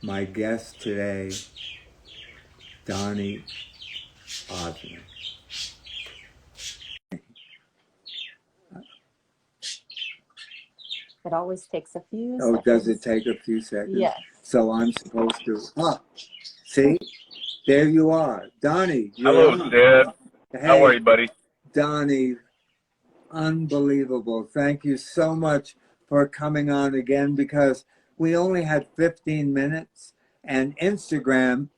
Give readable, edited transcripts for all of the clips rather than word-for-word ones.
My guest today, Donny Osmond. It always takes a few Oh, seconds. does it take a few seconds? Yes. So I'm supposed to. See, there you are, Donny. Hello, Sid. How are Hey, you, buddy? Donny, unbelievable. Thank you so much for coming on again because we only had 15 minutes and Instagram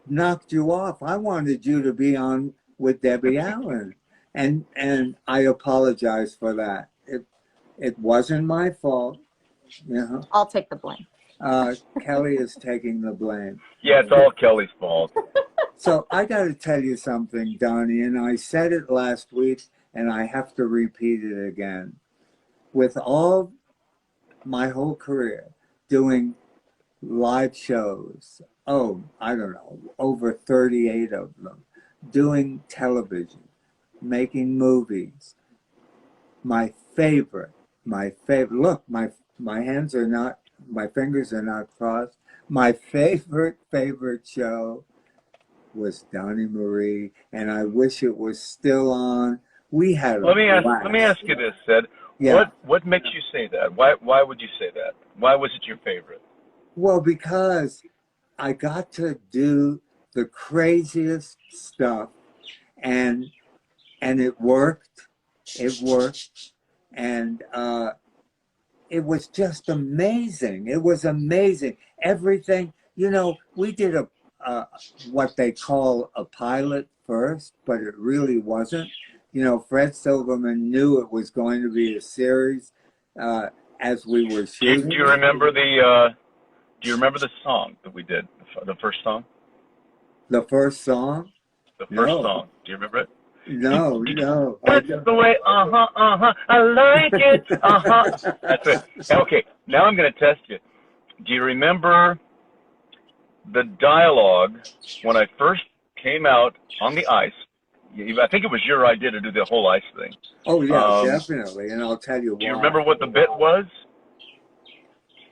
knocked you off. I wanted you to be on with Debbie Allen, and I apologize for that. It wasn't my fault, you know. I'll take the blame. Kelly is taking the blame. Yeah, it's all Kelly's fault. So I got to tell you something, Donnie, and I said it last week, and I have to repeat it again. With all my whole career doing live shows, I don't know, over 38 of them, doing television, making movies, my favorite, look, my hands are not, my fingers are not crossed. My favorite show was Donnie Marie, and I wish it was still on. We had a Let me blast. ask you this, Sid. Yeah. What makes you say that? Why would you say that? Why was it your favorite? Well, because I got to do the craziest stuff, and it worked. It worked, and it was just amazing. It was amazing. Everything, we did a what they call a pilot first, but it really wasn't. Fred Silverman knew it was going to be a series as we were shooting. Do you remember the song that we did? The first song. The first song? The first song. Do you remember it? No. That's the way. I like it. That's it. Okay. Now I'm going to test you. Do you remember the dialogue when I first came out on the ice? I think it was your idea to do the whole ice thing. Oh yeah, definitely, and I'll tell you why. Do you remember what the bit was?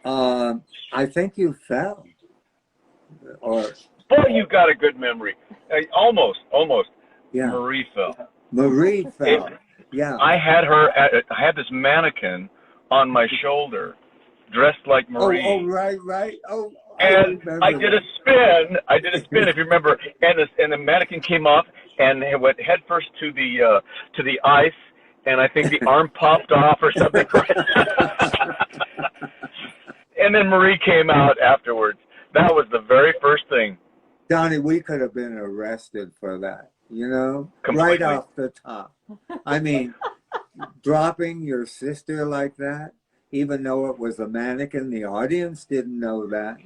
I think you fell. Or boy, you got a good memory. Almost. Yeah. Marie fell. Marie fell. Yeah. I had this mannequin on my shoulder, dressed like Marie. Oh, right. Oh. And I did a spin. If you remember, and the mannequin came off and it went head first to the ice, and I think the arm popped off or something. And then Marie came out afterwards. That was the very first thing. Donnie, we could have been arrested for that, Completely. right off the top. I mean, dropping your sister like that, even though it was a mannequin, the audience didn't know that.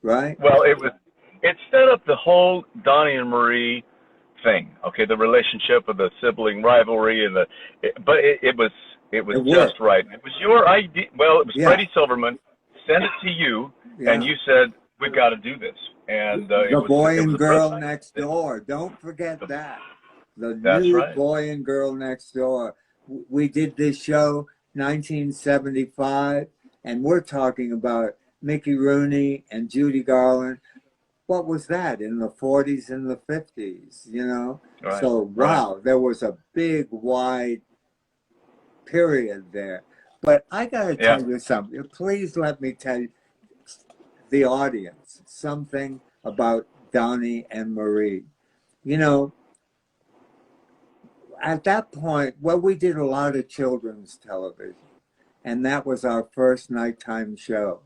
Right. Well, it set up the whole Donnie and Marie thing. Okay, the relationship of the sibling rivalry but it was just right. It was your idea. Well, it was Freddie Silverman sent it to you, and you said we've got to do this. And the boy and girl next door. Don't forget that. The new Boy and Girl Next Door. We did this show 1975, and we're talking about Mickey Rooney and Judy Garland. What was that in the 40s and the 50s, Right. So, wow, there was a big, wide period there. But I got to tell you something. Please let me tell the audience something about Donnie and Marie. At that point, we did a lot of children's television, and that was our first nighttime show.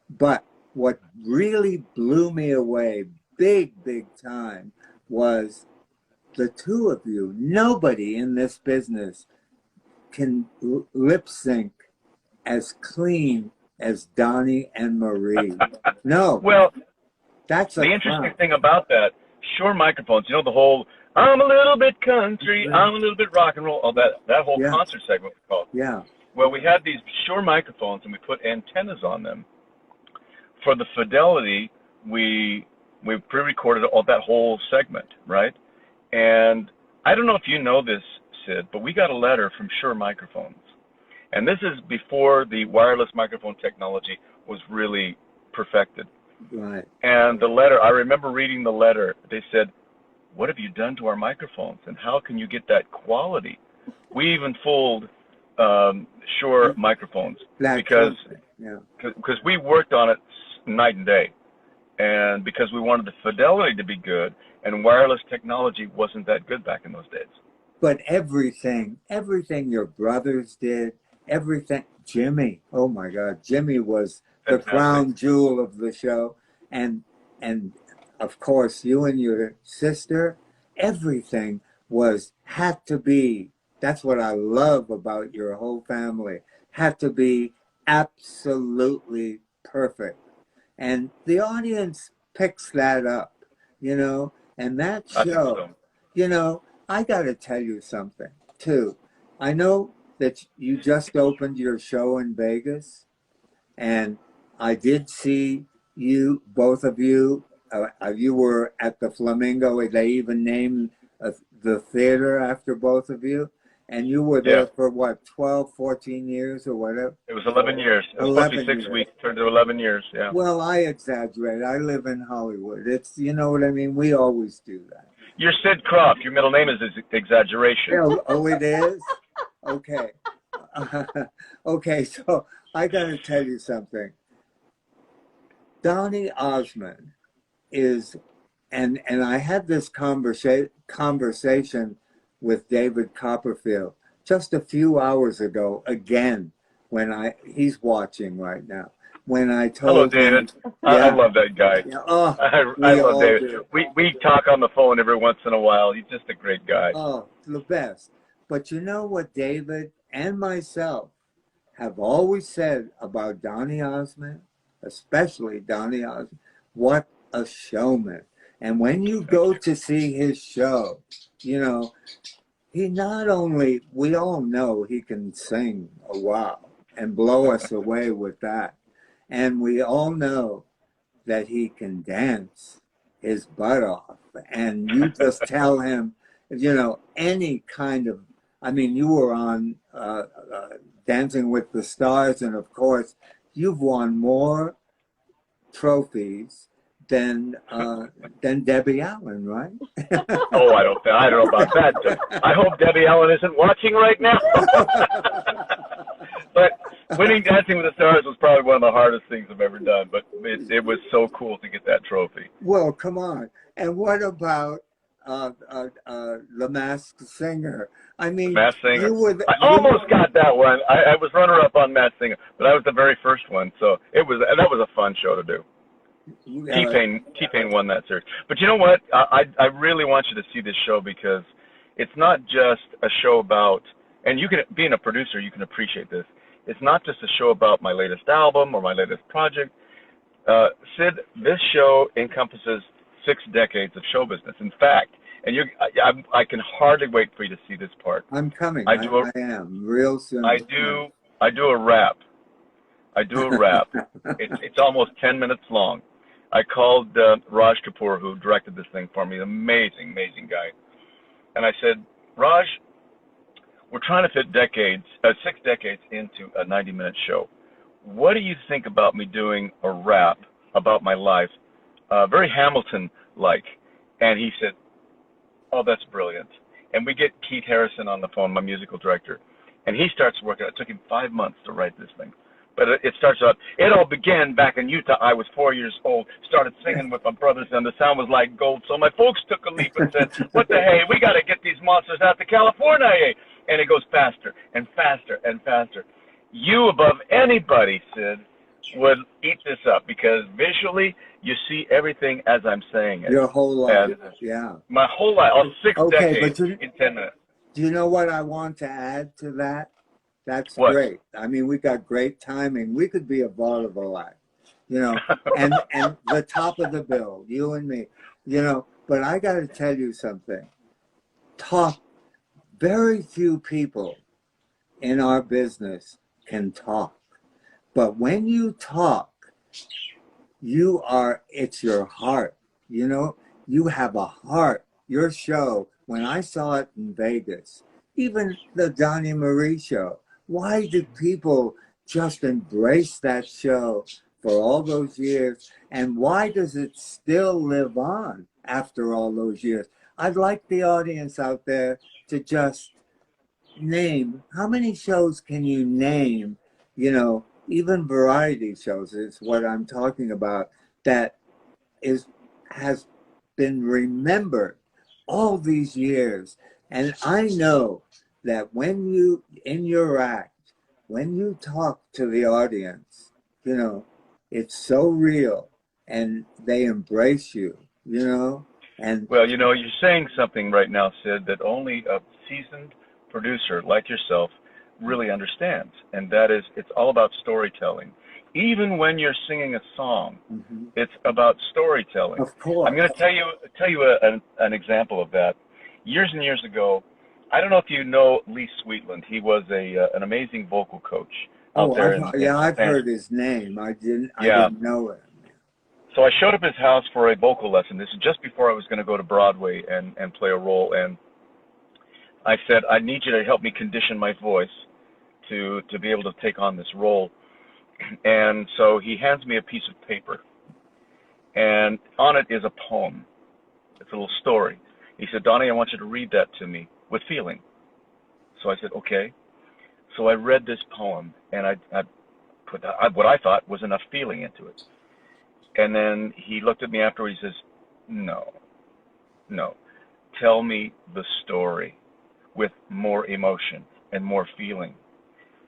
But what really blew me away, big time, was the two of you. Nobody in this business can lip sync as clean as Donnie and Marie. No. Well, that's the interesting thing about that. Shure microphones. The whole "I'm a little bit country, I'm a little bit rock and roll." Oh, that whole concert segment was called. Yeah. Well, we had these Shure microphones, and we put antennas on them. For the fidelity, we pre-recorded that whole segment, right? And I don't know if you know this, Sid, but we got a letter from Shure Microphones. And this is before the wireless microphone technology was really perfected. Right. And the letter, I remember reading the letter. They said, "What have you done to our microphones? And how can you get that quality?" We even fooled Shure microphones That because company, yeah. we worked on it night and day, and because we wanted the fidelity to be good, and wireless technology wasn't that good back in those days. But everything your brothers did, everything, Jimmy, oh my God, Jimmy was the Fantastic. crown jewel of the show. And of course, you and your sister, everything had to be, that's what I love about your whole family, had to be absolutely perfect. And the audience picks that up, and that I think show, so. I got to tell you something too. I know that you just opened your show in Vegas, and I did see you, both of you. You were at the Flamingo. They even named the theater after both of you. And you were there for what, 12, 14 years or whatever? It was 11 years. It was supposed to be 6 years. weeks, turned to 11 years, yeah. Well, I exaggerate. I live in Hollywood. It's, you know what I mean? We always do that. You're Sid Krofft. Your middle name is Exaggeration. Oh, it is? Okay. Okay, so I got to tell you something. Donny Osmond is, and I had this conversation with David Copperfield just a few hours ago, again, he's watching right now. When I told Hello, David. him, I love that guy. yeah, oh, I love David. do. We talk on the phone every once in a while. He's just a great guy. Oh, the best. But you know what David and myself have always said about Donny Osmond, especially Donny Osmond? What a showman. And when you go to see his show, he not only, we all know he can sing a while and blow us away with that. And we all know that he can dance his butt off. And you just tell him, any kind of, you were on Dancing with the Stars, and of course, you've won more trophies than Debbie Allen, right? Oh, I don't know about that. I hope Debbie Allen isn't watching right now. But winning Dancing with the Stars was probably one of the hardest things I've ever done. But it was so cool to get that trophy. Well, come on. And what about The Masked Singer? Masked Singer. I almost got that one. I was runner-up on Masked Singer, but I was the very first one. So that was a fun show to do. T-Pain won that series. But you know what? I really want you to see this show because it's not just a show about, and you can, being a producer, you can appreciate this. It's not just a show about my latest album or my latest project. Sid, this show encompasses 6 decades of show business. In fact, and I can hardly wait for you to see this part. I'm coming. I am real soon. I do a rap. It's almost 10 minutes long. I called Raj Kapoor, who directed this thing for me, an amazing guy. And I said, Raj, we're trying to fit 6 decades into a 90-minute show. What do you think about me doing a rap about my life, very Hamilton-like? And he said, oh, that's brilliant. And we get Keith Harrison on the phone, my musical director, and he starts working. It took him 5 months to write this thing. But it starts out, it all began back in Utah. I was 4 years old, started singing with my brothers, and the sound was like gold. So my folks took a leap and said, what the hey, we got to get these monsters out to California. And it goes faster and faster and faster. You, above anybody, Sid, would eat this up because visually you see everything as I'm saying it. Your whole life, yeah. My whole life, all 6 decades in 10 minutes. Do you know what I want to add to that? That's what? Great. We got great timing. We could be a vaudeville act, and the top of the bill, you and me, But I got to tell you something. Very few people in our business can talk. But when you talk, it's your heart, you have a heart. Your show, when I saw it in Vegas, even the Donnie Marie show, why did people just embrace that show for all those years, and why does it still live on after all those years? I'd like the audience out there to just name, how many shows can you name, even variety shows is what I'm talking about, that has been remembered all these years. And I know that when you, in your act, when you talk to the audience, it's so real and they embrace you, and Well, you're saying something right now, Sid, that only a seasoned producer like yourself really understands, and that is, it's all about storytelling. Even when you're singing a song, it's about storytelling. of course. I'm going to tell you an example of that. Years and years ago, I don't know if you know Lee Sweetland. He was an amazing vocal coach out there. I've heard his name. I didn't know it. So I showed up at his house for a vocal lesson. This is just before I was going to go to Broadway and play a role. And I said, I need you to help me condition my voice to be able to take on this role. And so he hands me a piece of paper. And on it is a poem. It's a little story. He said, Donny, I want you to read that to me with feeling. So I said, okay. So I read this poem, and I put what I thought was enough feeling into it. And then he looked at me afterwards. He says, no, tell me the story with more emotion and more feeling.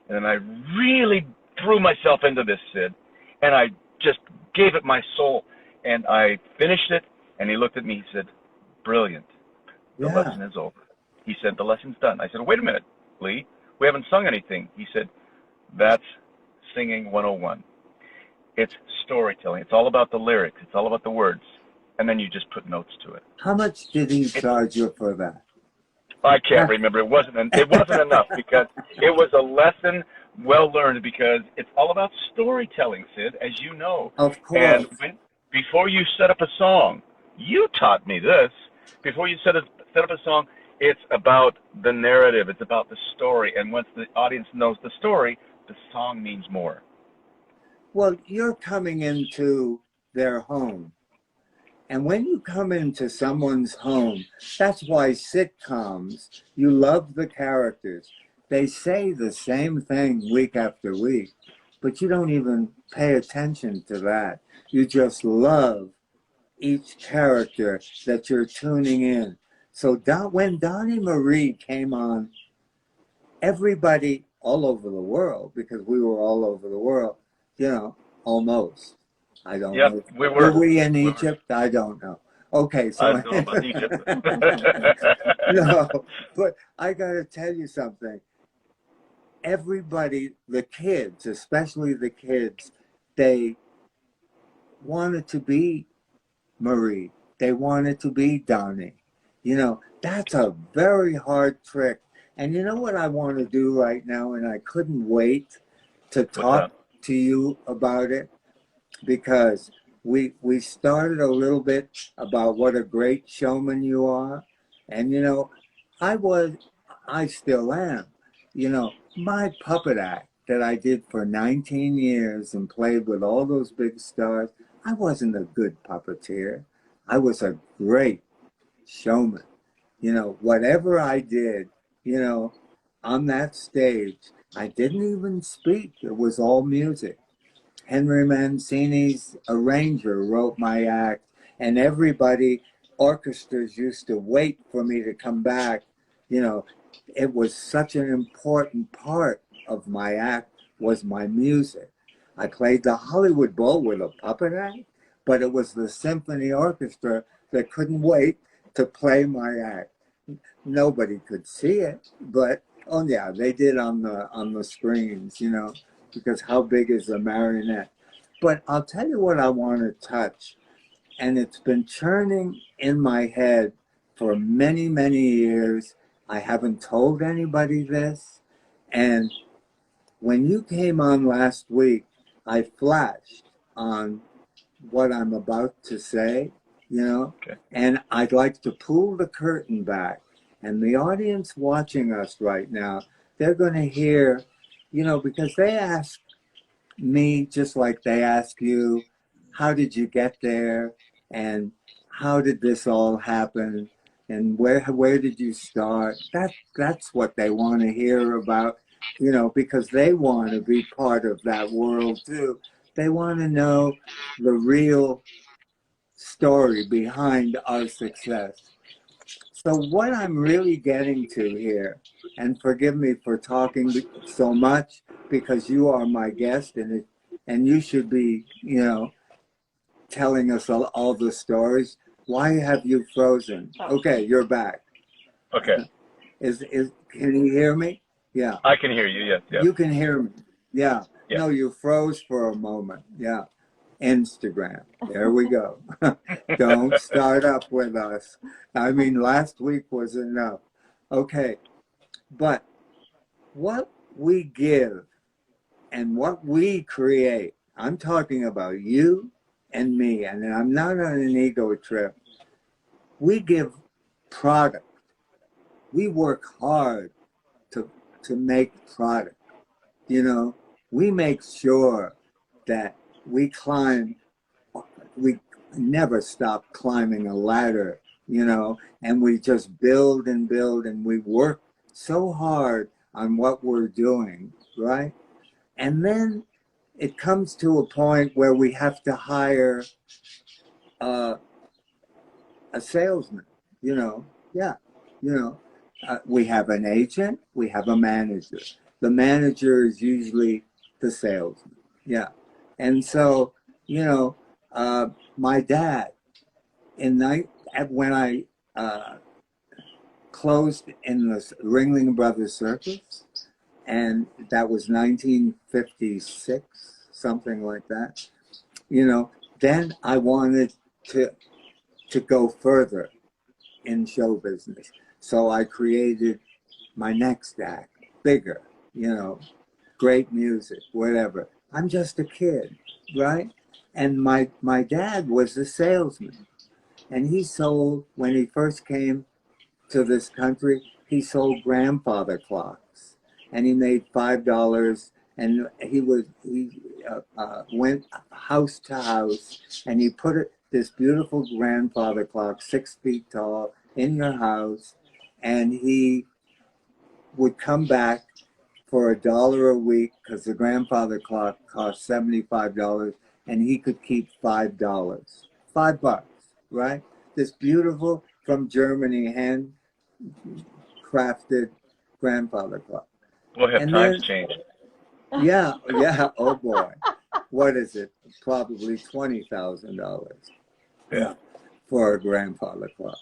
And then I really threw myself into this, Sid, and I just gave it my soul. And I finished it, and he looked at me. He said, brilliant. The lesson is over. He said, the lesson's done. I said, wait a minute, Lee. We haven't sung anything. He said, that's singing 101. It's storytelling. It's all about the lyrics. It's all about the words. And then you just put notes to it. How much did he charge you for that? I can't remember. It wasn't enough because it was a lesson well learned, because it's all about storytelling, Sid, as you know. Of course. And before you set up a song, you taught me this. Before you set up a song, it's about the narrative. It's about the story. And once the audience knows the story, the song means more. Well, you're coming into their home. And when you come into someone's home, that's why sitcoms, you love the characters. They say the same thing week after week, but you don't even pay attention to that. You just love each character that you're tuning in. So when Donny Marie came on, everybody all over the world, because we were all over the world, almost. I don't know. Were we in Egypt? I don't know. Okay, so I don't know about Egypt. no, but I got to tell you something. Everybody, the kids, especially the kids, they wanted to be Marie. They wanted to be Donny. That's a very hard trick. And you know what I want to do right now, and I couldn't wait to talk to you about it, because we started a little bit about what a great showman you are. And, I still am. My puppet act that I did for 19 years and played with all those big stars, I wasn't a good puppeteer. I was a great showman. Whatever I did, on that stage, I didn't even speak. It was all music. Henry Mancini's arranger wrote my act, and orchestras used to wait for me to come back. It was such an important part of my act, was my music. I played the Hollywood Bowl with a puppet act, but it was the symphony orchestra that couldn't wait to play my act. Nobody could see it, but they did on the screens, because how big is a marionette? But I'll tell you what I want to touch, and it's been churning in my head for many, many years. I haven't told anybody this, and when you came on last week, I flashed on what I'm about to say, Okay. And I'd like to pull the curtain back. And the audience watching us right now, they're going to hear, because they ask me, just like they ask you, how did you get there? And how did this all happen? And where did you start? That's what they want to hear about, because they want to be part of that world too. They want to know the real story behind our success. So what I'm really getting to here, and forgive me for talking so much because you are my guest and you should be, telling us all the stories. Why have you frozen? Okay, you're back. Okay. Can you hear me? Yeah. I can hear you. Yes. Yeah. You can hear me. Yeah. Yeah. No, you froze for a moment. Yeah. Instagram. There we go. Don't start up with us. I mean, last week was enough. Okay. But what we give and what we create, I'm talking about you and me, and I'm not on an ego trip. We give product. We work hard to make product. We make sure that we never stop climbing a ladder, and we just build and build, and we work so hard on what we're doing, right? And then it comes to a point where we have to hire a salesman, yeah, we have an agent, we have a manager. The manager is usually the salesman, yeah. And so, my dad, when I closed in the Ringling Brothers Circus, and that was 1956, something like that, then I wanted to go further in show business. So I created my next act, bigger, great music, whatever. I'm just a kid, right? And my dad was a salesman. And he sold, when he first came to this country, he sold grandfather clocks. And he made $5. And he went house to house, and he put this beautiful grandfather clock, 6 feet tall, in your house. And he would come back for $1 a week, because the grandfather clock cost $75, and he could keep $5. $5, right? This beautiful, from Germany, handcrafted grandfather clock. Well, have And times then, changed? yeah, oh boy. What is it? Probably $20,000. Yeah. For a grandfather clock.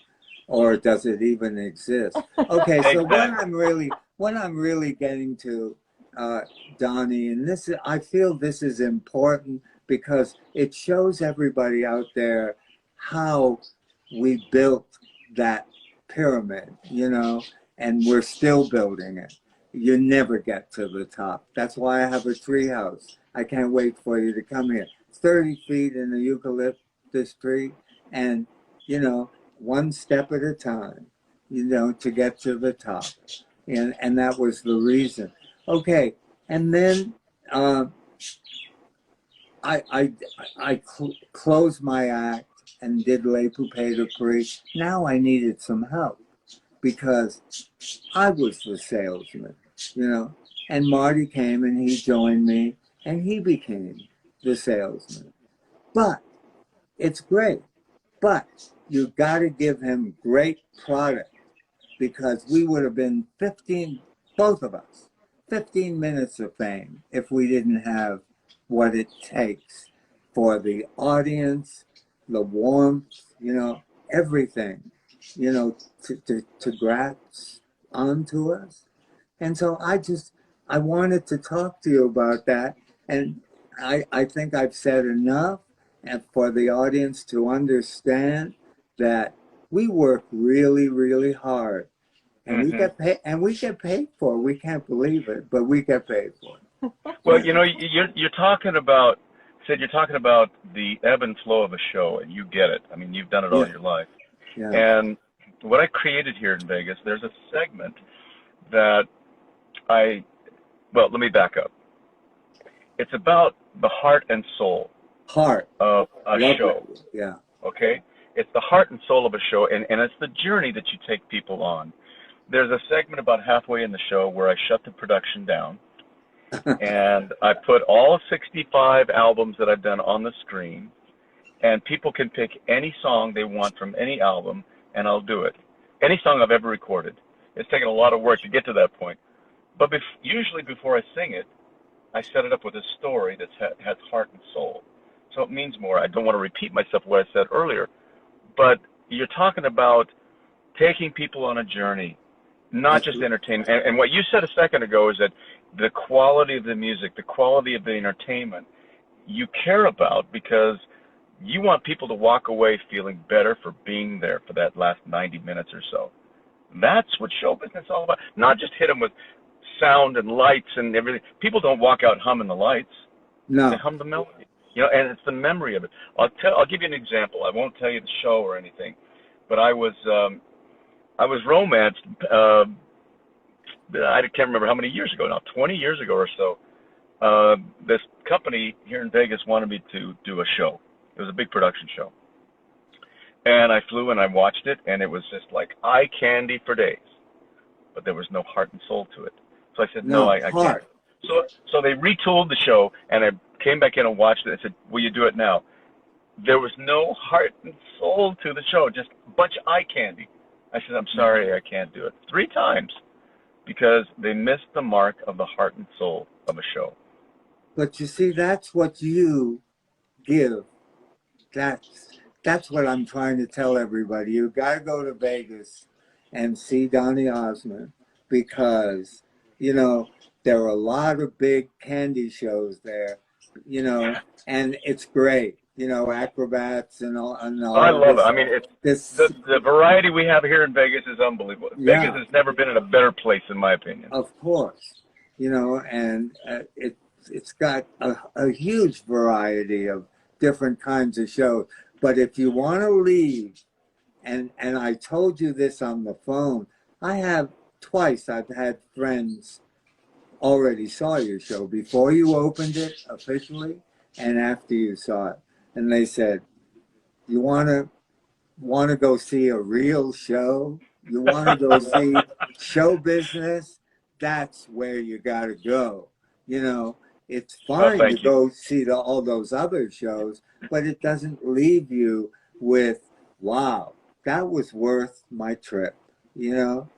Or does it even exist? Okay, so what I'm really getting to, Donnie, and I feel this is important because it shows everybody out there how we built that pyramid, and we're still building it. You never get to the top. That's why I have a tree house. I can't wait for you to come here. It's 30 feet in the eucalyptus tree, and, one step at a time, to get to the top. And that was the reason. Okay, and then I closed my act and did Le Poupée de Paris. Now I needed some help because I was the salesman, and Marty came and he joined me and he became the salesman. But it's great. But you got to give him great product, because we would have been 15, both of us, 15 minutes of fame if we didn't have what it takes for the audience, the warmth, everything, to grasp onto us. And so I wanted to talk to you about that. And I think I've said enough, and for the audience to understand that we work really, really hard, and we get paid, for it. We can't believe it, but we get paid for it. Well, you're talking about, Sid, you're talking about the ebb and flow of a show, and you get it. I mean, you've done it all your life. Yeah. And what I created here in Vegas, there's a segment that let me back up. it's about the heart and soul Heart. of a Love show. it. Yeah. Okay? It's the heart and soul of a show, and it's the journey that you take people on. There's a segment about halfway in the show where I shut the production down, and I put all 65 albums that I've done on the screen, and people can pick any song they want from any album, and I'll do it. Any song I've ever recorded. It's taken a lot of work to get to that point. But usually before I sing it, I set it up with a story that has heart and soul. So it means more. I don't want to repeat myself what I said earlier, but you're talking about taking people on a journey, not just entertainment. And what you said a second ago is that the quality of the music, the quality of the entertainment, you care about because you want people to walk away feeling better for being there for that last 90 minutes or so. That's what show business is all about. Not just hit them with sound and lights and everything. People don't walk out humming the lights. No. They hum the melody. You know, and it's the memory of it. I'll give you an example. I won't tell you the show or anything, but I was romanced. I can't remember how many years ago now. 20 years ago or so. This company here in Vegas wanted me to do a show. It was a big production show, and I flew and I watched it, and it was just like eye candy for days, but there was no heart and soul to it. So I said, no, I can't. So they retooled the show, and I came back in and watched it. I said, will you do it now? There was no heart and soul to the show, just a bunch of eye candy. I said, I'm sorry, I can't do it. 3 times, because they missed the mark of the heart and soul of a show. But you see, that's what you give. That's what I'm trying to tell everybody. You got to go to Vegas and see Donny Osmond because, you know, there are a lot of big candy shows there, you know, and it's great, you know, acrobats and all. I love it. I mean, the variety we have here in Vegas is unbelievable. Yeah. Vegas has never been in a better place, in my opinion. Of course, you know, and it's got a huge variety of different kinds of shows. But if you want to leave, and I told you this on the phone, I've had friends already saw your show before you opened it officially and after you saw it. And they said, you want to go see a real show? You want to go see show business? That's where you got to go. You know, it's fine to go see all those other shows, but it doesn't leave you with, wow, that was worth my trip. You know,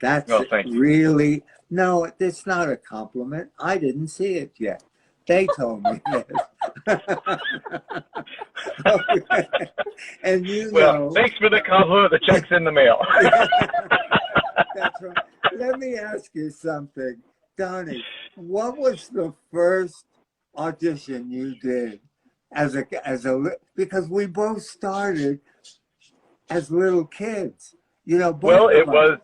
that's really, no, it's not a compliment. I didn't see it yet. They told me this. Okay. And you know. Thanks for the compliment. The check's in the mail. That's right. Let me ask you something. Donny, what was the first audition you did because we both started as little kids, you know. Well, it was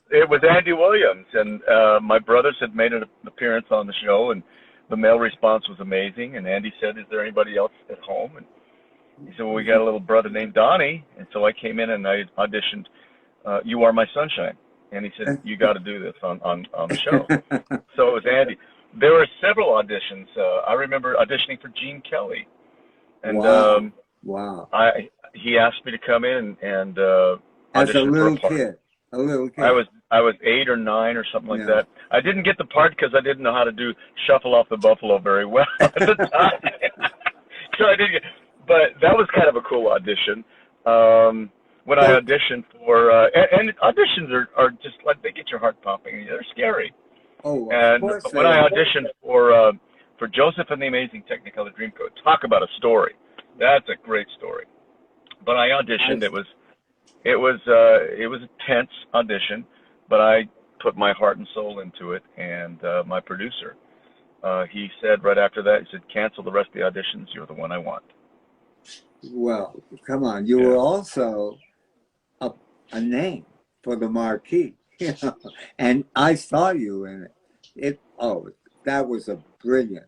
Andy Williams, and my brothers had made an appearance on the show, and the male response was amazing. And Andy said, "Is there anybody else at home?" And he said, "Well, we got a little brother named Donny." And so I came in and I auditioned "You Are My Sunshine." And he said, "You got to do this on the show." So it was Andy. There were several auditions. I remember auditioning for Gene Kelly. And wow. He asked me to come in and as a audition little for a part. kid. A little kid. I was 8 or 9 or something like that. I didn't get the part because I didn't know how to do Shuffle Off the Buffalo very well at the time. So I didn't get, but that was kind of a cool audition. When I auditioned for, and auditions are just like, they get your heart pumping. They're scary. Oh, and when I auditioned for Joseph and the Amazing Technicolor Dreamcoat, talk about a story. That's a great story. But I auditioned. It was a tense audition, but I put my heart and soul into it. And my producer, he said right after that, he said, "Cancel the rest of the auditions. You're the one I want." Well, come on. You were also a name for the marquee, you know, and I saw you in it. That was a brilliant,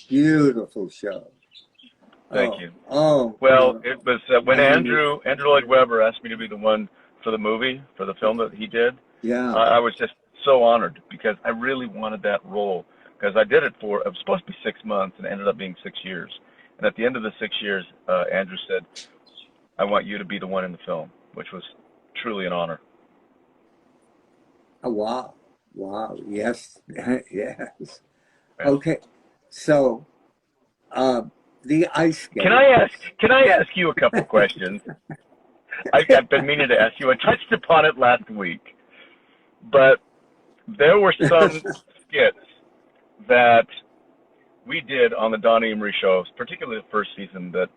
beautiful show. Thank you. Oh, well, it was when Andrew Lloyd Webber asked me to be the one for the movie, for the film that he did. Yeah, I was just so honored because I really wanted that role. because I did it it was supposed to be 6 months and it ended up being 6 years. And at the end of the 6 years, Andrew said, I want you to be the one in the film, which was truly an honor. Oh, wow. Wow. Yes. Yes. Okay. So, the ice skate. Can I ask you a couple questions? I've been meaning to ask you. I touched upon it last week, but there were some skits that we did on the Donny Emery show, particularly the first season, that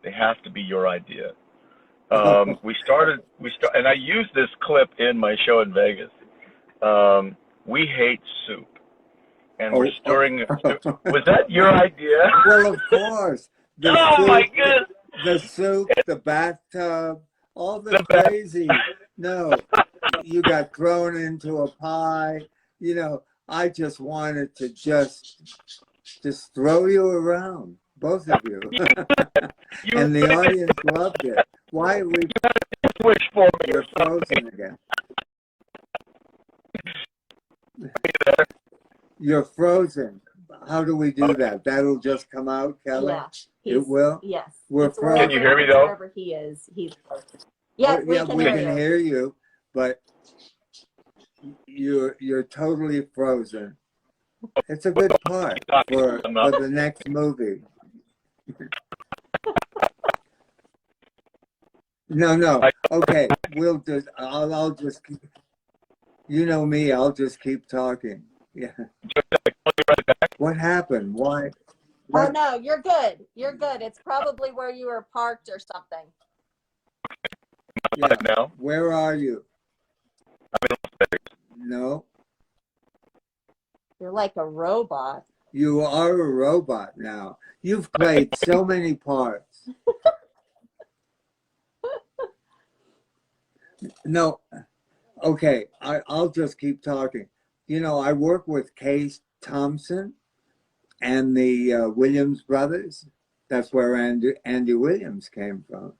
they have to be your idea. We started, and I used this clip in my show in Vegas. We hate soup, and we're stirring. Was that your idea? Well, of course. The soup, my goodness! The soup, the bathtub, all the crazy. No, you got thrown into a pie. You know, I just wanted to just throw you around, both of you. And the audience loved it. Why are we? Wish for me. You're frozen again. You're frozen. How do we do that? That'll just come out, Kelly? Yeah. It will? Yes. We're frozen. Can you hear me, though? Wherever he is, he's frozen. Yes, Yeah, we can hear you. hear you, but you're totally frozen. It's a good part for the next movie. No. Okay, I'll just keep, you know me, I'll just keep talking. Yeah. What happened? Why? Oh no, you're good. You're good. It's probably where you were parked or something. Yeah. Now? Where are you? I'm in Las Vegas. No. You're like a robot. You are a robot now. You've played so many parts. No. Okay, I'll just keep talking. You know, I work with Case Thompson and the Williams brothers. That's where Andy Williams came from.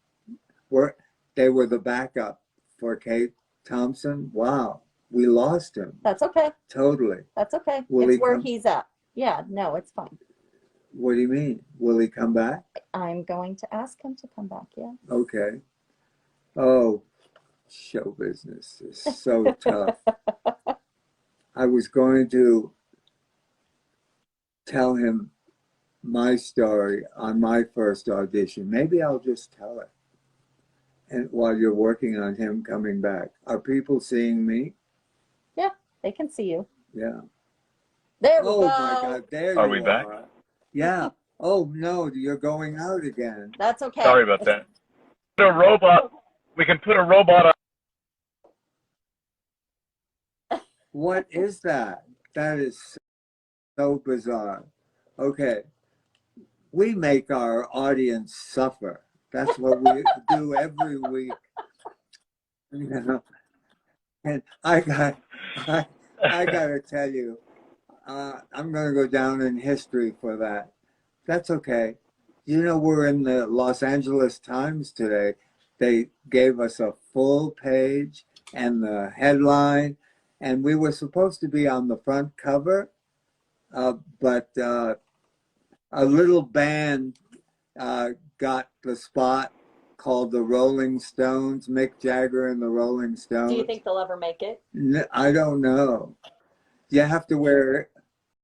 They were the backup for Case Thompson. Wow, we lost him. That's okay. Totally. That's okay. Will It's he where come? he's at. Yeah, no, it's fine. What do you mean? Will he come back? I'm going to ask him to come back, yeah. Okay. Oh, show business is so tough. I was going to tell him my story on my first audition. Maybe I'll just tell it. And while you're working on him coming back, are people seeing me? Yeah, they can see you. Yeah. There we Oh go. my God! There Are you we back? are. Yeah. Oh no, you're going out again. That's okay. Sorry about that. Put a robot. We can put a robot on. What is that? That is so bizarre. Okay. We make our audience suffer. That's what we do every week. You know? And I got to tell you, I'm going to go down in history for that. That's okay. You know, we're in the Los Angeles Times today. They gave us a full page and the headline, and we were supposed to be on the front cover, but a little band got the spot called the Rolling Stones, Mick Jagger and the Rolling Stones. Do you think they'll ever make it? I don't know. You have to wear